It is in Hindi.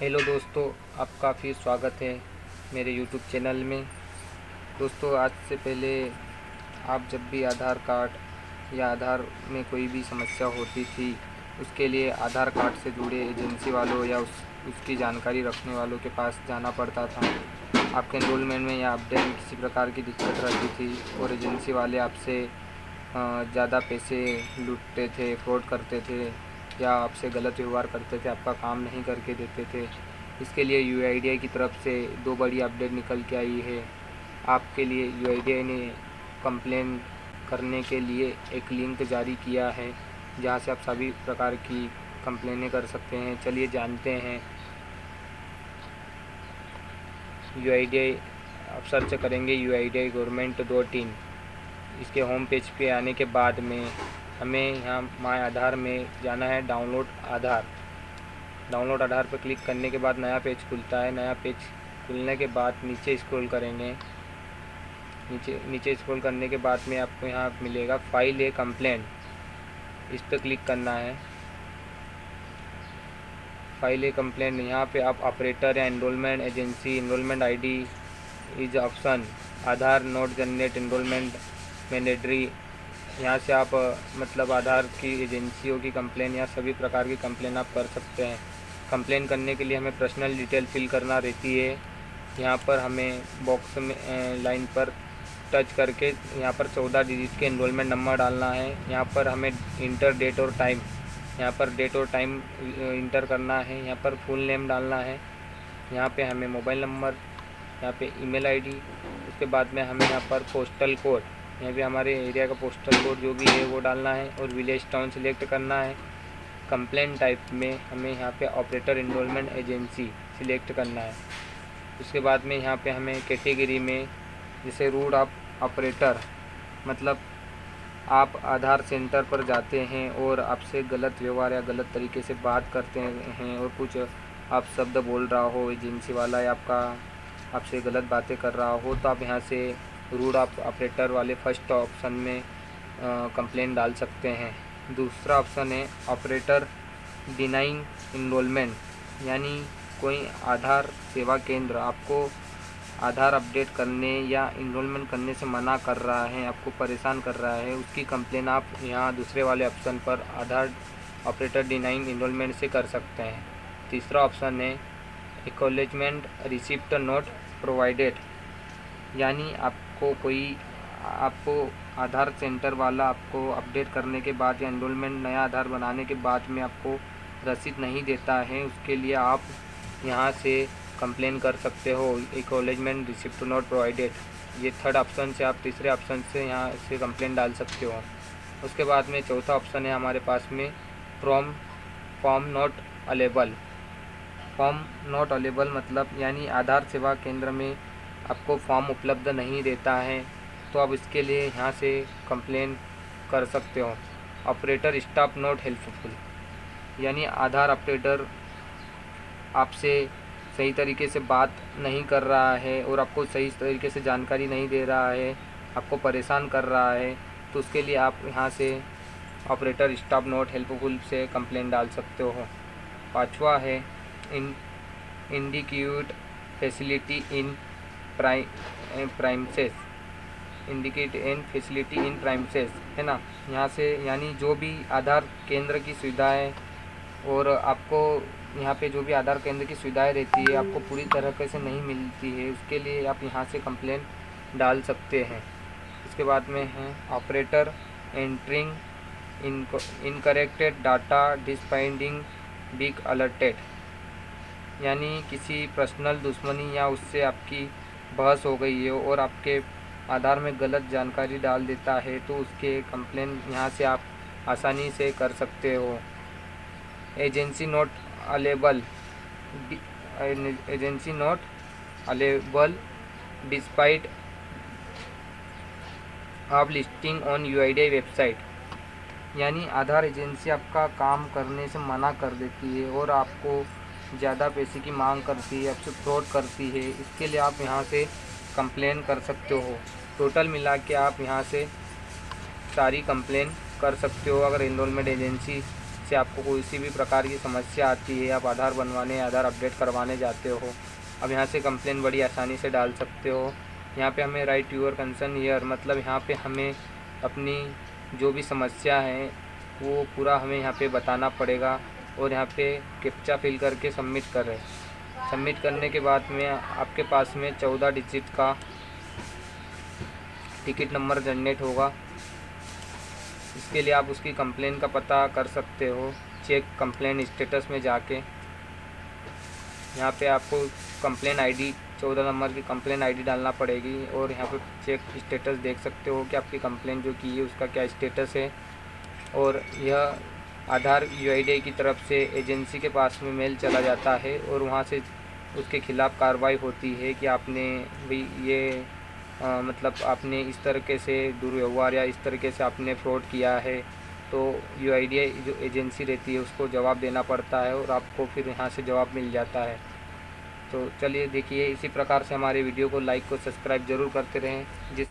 हेलो दोस्तों, आपका फिर स्वागत है मेरे यूट्यूब चैनल में। दोस्तों, आज से पहले आप जब भी आधार कार्ड या आधार में कोई भी समस्या होती थी, उसके लिए आधार कार्ड से जुड़े एजेंसी वालों या उसकी जानकारी रखने वालों के पास जाना पड़ता था। आपके एनरोलमेंट में या अपडेट में किसी प्रकार की दिक्कत रहती थी और एजेंसी वाले आपसे ज़्यादा पैसे लूटते थे, फ्रॉड करते थे या आपसे गलत व्यवहार करते थे, आपका काम नहीं करके देते थे। इसके लिए यूआईडीआई की तरफ से दो बड़ी अपडेट निकल के आई है। आपके लिए यूआईडीआई ने कंप्लेन करने के लिए एक लिंक जारी किया है, जहां से आप सभी प्रकार की कंप्लेनें कर सकते हैं। चलिए जानते हैं। यूआईडीआई आप सर्च करेंगे uidi.government.in। इसके होम पेज पे आने के बाद में हमें यहाँ माय आधार में जाना है। डाउनलोड आधार पर क्लिक करने के बाद नया पेज खुलता है। नया पेज खुलने के बाद नीचे स्क्रॉल करेंगे। नीचे स्क्रॉल करने के बाद में आपको यहाँ मिलेगा फाइल ए कंप्लेंट। इस पर क्लिक करना है। फाइल ए कंप्लेंट, यहाँ पे आप ऑपरेटर या enrolment agency, enrolment ID is option, Aadhaar note generate enrolment mandatory. यहाँ से आप मतलब आधार की एजेंसियों की कंप्लेन या सभी प्रकार की कंप्लेन आप कर सकते हैं। कंप्लेन करने के लिए हमें पर्सनल डिटेल फिल करना रहती है। यहाँ पर हमें बॉक्स में लाइन पर टच करके यहाँ पर 14 डिजिट के एनरोलमेंट नंबर डालना है। यहाँ पर हमें इंटर डेट और टाइम, यहाँ पर डेट और टाइम इंटर करना है। यहाँ पर फुल नेम डालना है। यहाँ पे हमें मोबाइल नंबर, यहाँ पे ईमेल आईडी, उसके बाद में हमें यहाँ पर पोस्टल कोड, यहाँ पे हमारे एरिया का पोस्टल कोड जो भी है वो डालना है और विलेज टाउन सिलेक्ट करना है। कंप्लेंट टाइप में हमें यहाँ पे ऑपरेटर एनरोलमेंट एजेंसी सिलेक्ट करना है। उसके बाद में यहाँ पे हमें कैटेगरी में जैसे रूट ऑफ ऑपरेटर, मतलब आप आधार सेंटर पर जाते हैं और आपसे गलत व्यवहार या गलत तरीके से बात करते हैं और कुछ आप शब्द बोल रहा हो, एजेंसी वाला या आपसे गलत बातें कर रहा हो, तो आप यहाँ से रूट ऑफ ऑपरेटर वाले फर्स्ट ऑप्शन में कंप्लेंट डाल सकते हैं। दूसरा ऑप्शन है ऑपरेटर डिनाइंग इनरोलमेंट, यानी कोई आधार सेवा केंद्र आपको आधार अपडेट करने या इनरोलमेंट करने से मना कर रहा है, आपको परेशान कर रहा है, उसकी कंप्लेन आप यहाँ दूसरे वाले ऑप्शन पर आधार ऑपरेटर डिनाइंग इनरोलमेंट से कर सकते हैं। तीसरा ऑप्शन है एक्नॉलेजमेंट रिसिप्ट नोट प्रोवाइडेड, यानी आपको आधार सेंटर वाला आपको अपडेट करने के बाद या एनरोलमेंट नया आधार बनाने के बाद में आपको रसीद नहीं देता है, उसके लिए आप यहाँ से कंप्लेन कर सकते हो, एक्नॉलेजमेंट रिसिप्ट नोट प्रोवाइडेड। ये थर्ड ऑप्शन से आप तीसरे ऑप्शन से यहाँ से कंप्लेन डाल सकते हो। उसके बाद में चौथा ऑप्शन है हमारे पास में form not available. Form not available मतलब यानी आधार सेवा केंद्र में आपको फॉर्म उपलब्ध नहीं रहता है, तो आप इसके लिए यहाँ से कंप्लेन कर सकते हो। ऑपरेटर स्टाफ नॉट हेल्पफुल, यानी आधार ऑपरेटर आपसे सही तरीके से बात नहीं कर रहा है और आपको सही तरीके से जानकारी नहीं दे रहा है, आपको परेशान कर रहा है, तो उसके लिए आप यहाँ से ऑपरेटर स्टाफ नॉट हेल्पफुल से कंप्लेन डाल सकते हो। पांचवा है indicate facility in premises, indicate in facility in premises, है ना। यहाँ से यानी जो भी आधार केंद्र की सुविधाएं और आपको यहाँ पे जो भी आधार केंद्र की सुविधाएं रहती है आपको पूरी तरह से नहीं मिलती है, उसके लिए आप यहाँ से कंप्लेन डाल सकते हैं। इसके बाद में है operator entering incorrect data despite being big alerted, यानी किसी पर्सनल दुश्मनी या उससे आपकी बहस हो गई है और आपके आधार में गलत जानकारी डाल देता है, तो उसके कंप्लेन यहाँ से आप आसानी से कर सकते हो। Agency not available despite of listing on UIDAI website, यानी आधार एजेंसी आपका काम करने से मना कर देती है और आपको ज़्यादा पैसे की मांग करती है, आपसे फ्रॉड करती है, इसके लिए आप यहाँ से कंप्लेन कर सकते हो। टोटल मिला के आप यहाँ से सारी कंप्लेन कर सकते हो अगर एनरोलमेंट एजेंसी जिससे आपको कोई सी भी प्रकार की समस्या आती है, आप आधार बनवाने, आधार अपडेट करवाने जाते हो, अब यहाँ से कंप्लेन बड़ी आसानी से डाल सकते हो। यहाँ पे हमें राइट यूर कंसर्न हियर, मतलब यहाँ पे हमें अपनी जो भी समस्या है वो पूरा हमें यहाँ पे बताना पड़ेगा। और यहाँ पे कैप्चा फिल करके सबमिट कर रहे हैं। सबमिट करने के बाद में आपके पास में 14 डिजिट का टिकट नंबर जनरेट होगा। इसके लिए आप उसकी कंप्लेन का पता कर सकते हो चेक कंप्लेन स्टेटस में जाके। यहाँ पे आपको कंप्लेन आईडी 14 नंबर की कंप्लेन आईडी डालना पड़ेगी और यहाँ पे चेक स्टेटस देख सकते हो कि आपकी कंप्लेन जो की है उसका क्या स्टेटस है। और यह आधार यूआईडीआई की तरफ से एजेंसी के पास में मेल चला जाता है और वहाँ से उसके खिलाफ़ कार्रवाई होती है कि आपने भाई ये मतलब आपने इस तरीके से दुर्व्यवहार या इस तरीके से आपने फ्रॉड किया है, तो यूआईडीआई जो एजेंसी रहती है उसको जवाब देना पड़ता है और आपको फिर यहाँ से जवाब मिल जाता है। तो चलिए देखिए, इसी प्रकार से हमारे वीडियो को लाइक को सब्सक्राइब ज़रूर करते रहें जिस